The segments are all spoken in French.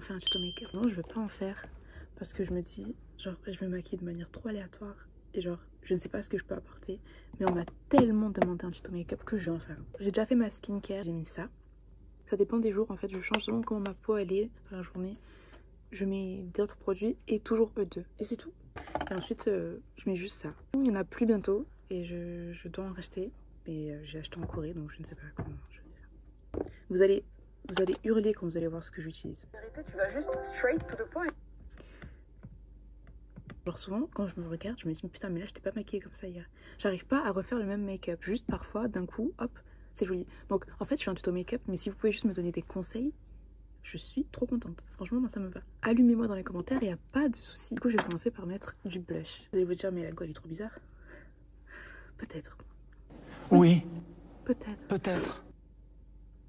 fait un tuto make-up. Non, je veux pas en faire parce que je me dis, genre, je me maquille de manière trop aléatoire et genre, je ne sais pas ce que je peux apporter. Mais on m'a tellement demandé un tuto make-up que je vais en faire. J'ai déjà fait ma skincare, j'ai mis ça. Ça dépend des jours en fait, je change selon comment ma peau elle est dans la journée. Je mets d'autres produits et toujours E2 et c'est tout. Et ensuite, je mets juste ça. Il n'y en a plus bientôt et je dois en racheter. Mais j'ai acheté en Corée donc je ne sais pas comment je vais faire. Vous allez hurler quand vous allez voir ce que j'utilise. En vérité, tu vas juste straight to the point. Genre souvent, quand je me regarde, je me dis putain mais là je t'ai pas maquillée comme ça hier. J'arrive pas à refaire le même make-up. Juste parfois, d'un coup, hop, c'est joli. Donc en fait, je fais un tuto make-up, mais si vous pouvez juste me donner des conseils, je suis trop contente. Franchement, moi ça me va. Allumez-moi dans les commentaires, il n'y a pas de souci. Du coup, je vais commencer par mettre du blush. Vous allez vous dire mais la gueule est trop bizarre. Peut-être. Oui. Peut-être. Peut-être.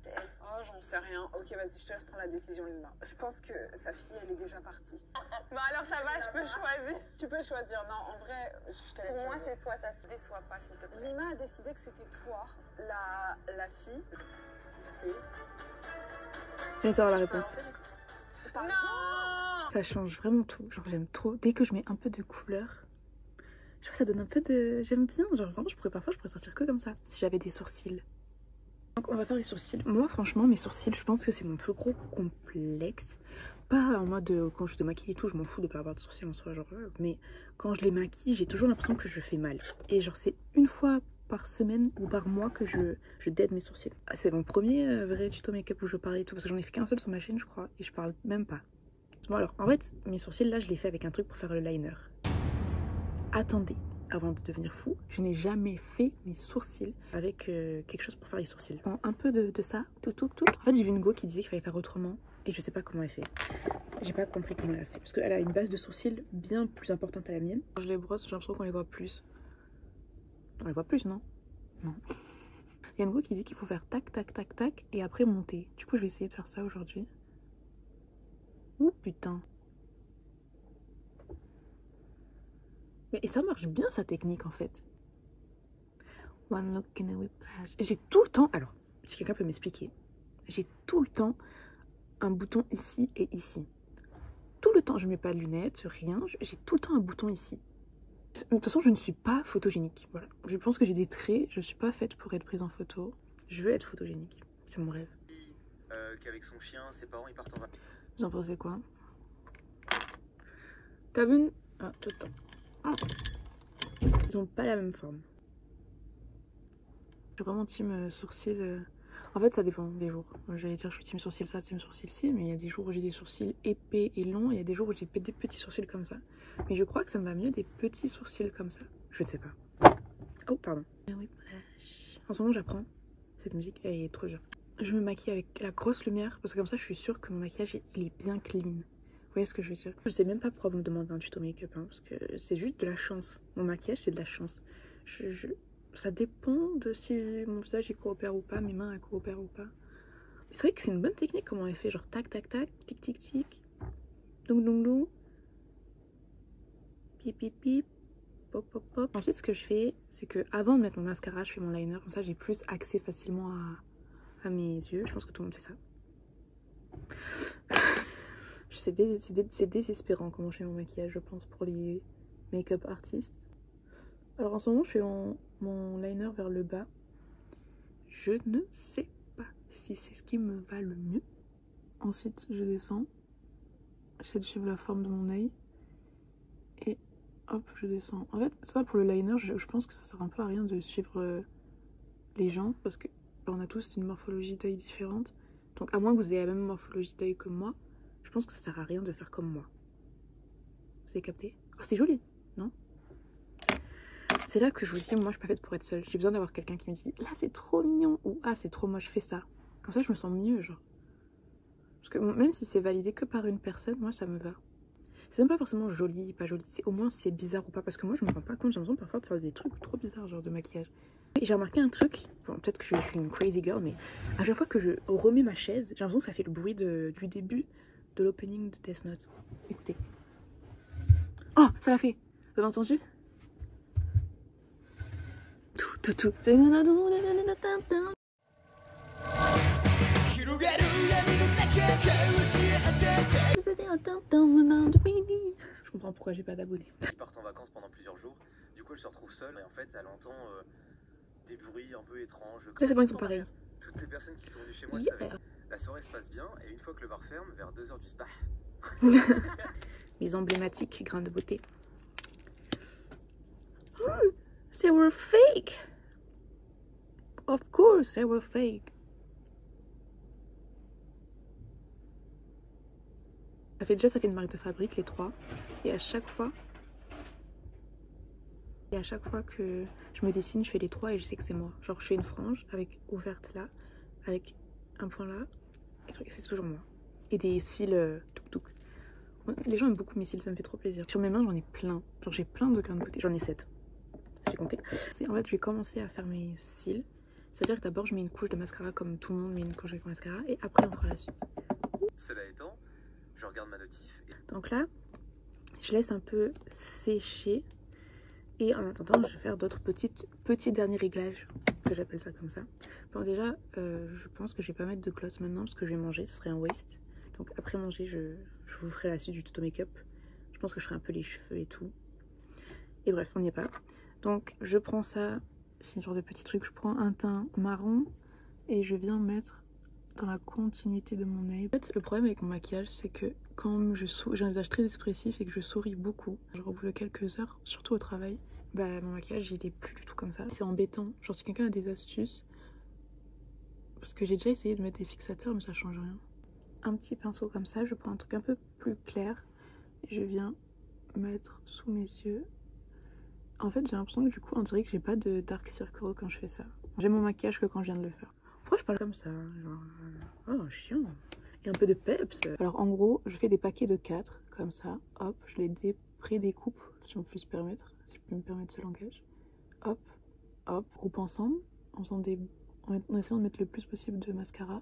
Oh, j'en sais rien. Ok, vas-y, je te laisse prendre la décision, Lima. Je pense que sa fille, elle est déjà partie. Bon, alors ça va, je peux choisir. Tu peux choisir. Non, en vrai, je te laisse. Pour moi, c'est toi, ça te déçoit pas, s'il te plaît. Lima a décidé que c'était toi, la fille. Et... Je viens de savoir la réponse. Non! Ça change vraiment tout. Genre, j'aime trop. Dès que je mets un peu de couleur, je trouve que ça donne un peu de... J'aime bien. Genre, vraiment, parfois, je pourrais sortir que comme ça. Si j'avais des sourcils. Donc, on va faire les sourcils. Moi, franchement, mes sourcils, je pense que c'est mon plus gros complexe. Pas en mode, quand je te maquille et tout, je m'en fous de pas avoir de sourcils en soi. Genre, mais quand je les maquille, j'ai toujours l'impression que je fais mal. Et genre, c'est une fois par semaine ou par mois que je dead mes sourcils. Ah, c'est mon premier vrai tuto make-up où je parlais et tout. Parce que j'en ai fait qu'un seul sur ma chaîne, je crois. Et je parle même pas. Bon alors, en fait, mes sourcils, là, je les fais avec un truc pour faire le liner. Attendez, avant de devenir fou, je n'ai jamais fait mes sourcils avec quelque chose pour faire les sourcils. Je prends un peu de ça, tout. En fait, j'ai vu une go qui disait qu'il fallait faire autrement. Et je sais pas comment elle fait. J'ai pas compris comment elle a fait. Parce qu'elle a une base de sourcils bien plus importante à la mienne. Quand je les brosse, j'ai l'impression qu'on les voit plus. On les voit plus, non? Non. Il y a une go qui dit qu'il faut faire tac, et après monter. Du coup, je vais essayer de faire ça aujourd'hui. Ouh putain. Mais et ça marche bien sa technique en fait. One look in a whiplash. J'ai tout le temps, alors si quelqu'un peut m'expliquer, j'ai tout le temps un bouton ici et ici. Tout le temps, je mets pas de lunettes, rien, j'ai tout le temps un bouton ici. De toute façon, je ne suis pas photogénique. Voilà. Je pense que j'ai des traits, je suis pas faite pour être prise en photo. Je veux être photogénique, c'est mon rêve. Qu'avec son chien, ses parents ils partent en vacances. Vous en pensez quoi? T'as vu une... Ah, tout le temps. Ah. Ils ont pas la même forme. Je suis vraiment team sourcils. En fait, ça dépend des jours. J'allais dire je suis team sourcils ça, team sourcils ci, mais il y a des jours où j'ai des sourcils épais et longs, et il y a des jours où j'ai des petits sourcils comme ça. Mais je crois que ça me va mieux des petits sourcils comme ça. Je ne sais pas. Oh, pardon. En ce moment, j'apprends. Cette musique, elle est trop dure. Je me maquille avec la grosse lumière, parce que comme ça, je suis sûre que mon maquillage, il est bien clean. Vous voyez ce que je veux dire? Je sais même pas pourquoi vous me demandez un tuto make-up, hein, parce que c'est juste de la chance. Mon maquillage, c'est de la chance. Ça dépend de si mon visage il coopère ou pas, mes mains elles coopèrent ou pas. C'est vrai que c'est une bonne technique comment elle fait, genre tac, tic, doung, pip, pop. Ensuite, ce que je fais, c'est que avant de mettre mon mascara, je fais mon liner, comme ça j'ai plus accès facilement à mes yeux. Je pense que tout le monde fait ça. C'est désespérant comment je fais mon maquillage, je pense, pour les make-up artistes. Alors en ce moment, je fais mon liner vers le bas. Je ne sais pas si c'est ce qui me va le mieux. Ensuite, je descends. J'essaie de suivre la forme de mon œil. Et hop, je descends. En fait, ça pour le liner, je pense que ça sert un peu à rien de suivre les gens. Parce que on a tous une morphologie d'œil différente. Donc à moins que vous ayez la même morphologie d'œil que moi, je pense que ça sert à rien de faire comme moi. Vous avez capté? Oh, c'est joli, non? C'est là que je vous dis, moi je suis pas faite pour être seule. J'ai besoin d'avoir quelqu'un qui me dit, là c'est trop mignon, ou ah c'est trop moche, fais ça. Comme ça je me sens mieux, genre. Parce que même si c'est validé que par une personne, moi ça me va. C'est même pas forcément joli, pas joli, c'est au moins si c'est bizarre ou pas. Parce que moi je me rends pas compte, j'ai l'impression parfois de faire des trucs trop bizarres, genre de maquillage. Et j'ai remarqué un truc, bon, peut-être que je suis une crazy girl, mais à chaque fois que je remets ma chaise, j'ai l'impression que ça fait le bruit du début de l'opening de Death Note. Écoutez. Oh, ça l'a fait. Vous avez entendu? Tout. Je comprends pourquoi j'ai pas d'abonnés. Ils partent en vacances pendant plusieurs jours. Du coup, elle se retrouve seule et en fait, elle entend des bruits un peu étranges. Là, c'est bon, ils sont pareils. Toutes les personnes qui sont venues chez moi Yeah. le savaient. La soirée se passe bien et une fois que le bar ferme, vers 2 h du spa. Mes emblématiques grains de beauté. Oh, they were fake. Of course, they were fake. Ça fait une marque de fabrique, les trois. Et à chaque fois que je me dessine, je fais les trois et je sais que c'est moi. Genre, je fais une frange avec ouverte là, avec un point là, et c'est toujours moi. Et des cils tuk-tuk. Les gens aiment beaucoup mes cils, ça me fait trop plaisir. Sur mes mains, j'en ai plein. Genre, j'ai plein de grains de beauté. J'en ai 7. J'ai compté. En fait, je vais commencer à faire mes cils. C'est-à-dire que d'abord, je mets une couche de mascara comme tout le monde met une couche de mascara. Et après, on fera la suite. Cela étant, je regarde ma notif. Donc là, je laisse un peu sécher. Et en attendant, je vais faire d'autres petits derniers réglages. Que j'appelle ça comme ça. Bon, déjà, je pense que je vais pas mettre de gloss maintenant parce que je vais manger. Ce serait un waste. Donc après manger, je vous ferai la suite du tuto make-up. Je pense que je ferai un peu les cheveux et tout. Et bref, on n'y est pas. Donc je prends ça, c'est une genre de petit truc. Je prends un teint marron et je viens mettre dans la continuité de mon œil. En fait, le problème avec mon maquillage, c'est que quand j'ai un visage très expressif et que je souris beaucoup, genre au bout de quelques heures, surtout au travail, bah mon maquillage il est plus du tout comme ça. C'est embêtant. Genre si quelqu'un a des astuces, parce que j'ai déjà essayé de mettre des fixateurs mais ça change rien. Un petit pinceau comme ça, je prends un truc un peu plus clair et je viens mettre sous mes yeux. En fait, j'ai l'impression que du coup, on dirait que j'ai pas de dark circle quand je fais ça. J'ai mon maquillage que quand je viens de le faire. Pourquoi je parle comme ça? Genre, oh, chiant. Et un peu de peps. Alors, en gros, je fais des paquets de 4, comme ça. Hop, je les prédécoupe, si on peut se permettre, si je peux me permettre ce langage. Hop, hop, groupe ensemble, en essayant de mettre le plus possible de mascara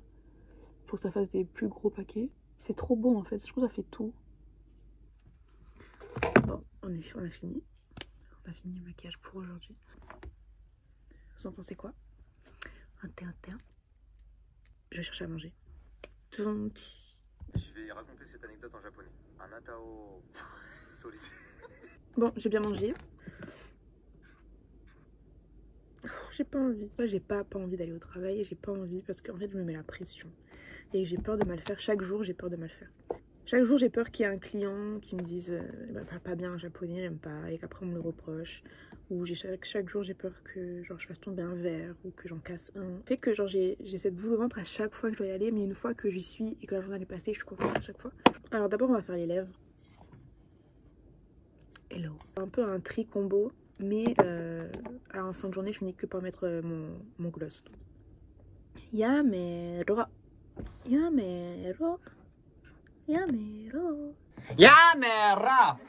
pour que ça fasse des plus gros paquets. C'est trop bon en fait, je trouve que ça fait tout. Bon, on a fini. On a fini le maquillage pour aujourd'hui. Vous en pensez quoi? Un thé. Je vais chercher à manger. Je vais raconter cette anecdote en japonais. Anatao. Bon, j'ai bien mangé. J'ai pas envie. Moi, j'ai pas envie d'aller au travail. J'ai pas envie parce qu'en fait, je me mets la pression. Et j'ai peur de mal faire. Chaque jour, j'ai peur de mal faire. Chaque jour, j'ai peur qu'il y ait un client qui me dise pas bien un japonais, j'aime pas, et qu'après on me le reproche. Ou chaque jour, j'ai peur que genre, je fasse tomber un verre ou que j'en casse un. Fait que genre j'ai cette boule au ventre à chaque fois que je dois y aller, mais une fois que j'y suis et que la journée est passée, je suis contente à chaque fois. Alors d'abord, on va faire les lèvres. Hello. Un peu un tri combo, mais à la fin de journée, je finis que par mettre mon gloss. Yamero. Yamero. Yamero. Yamera!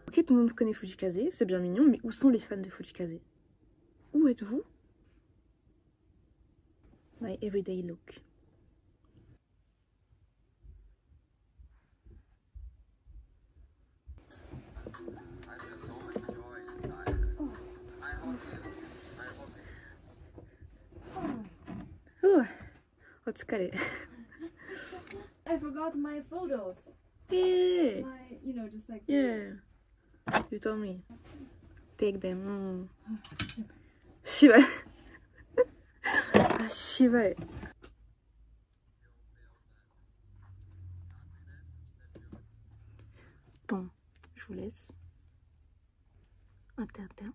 Ok, tout le monde connaît Fujikaze, c'est bien mignon, mais où sont les fans de Fujikaze? Où êtes-vous? My everyday look. Ouh, お疲れ。I forgot my photos. Yeah, My, you know, just like. yeah. You told me. Take them. 芝居。あ、芝居。Bon, je vous laisse. Intertin.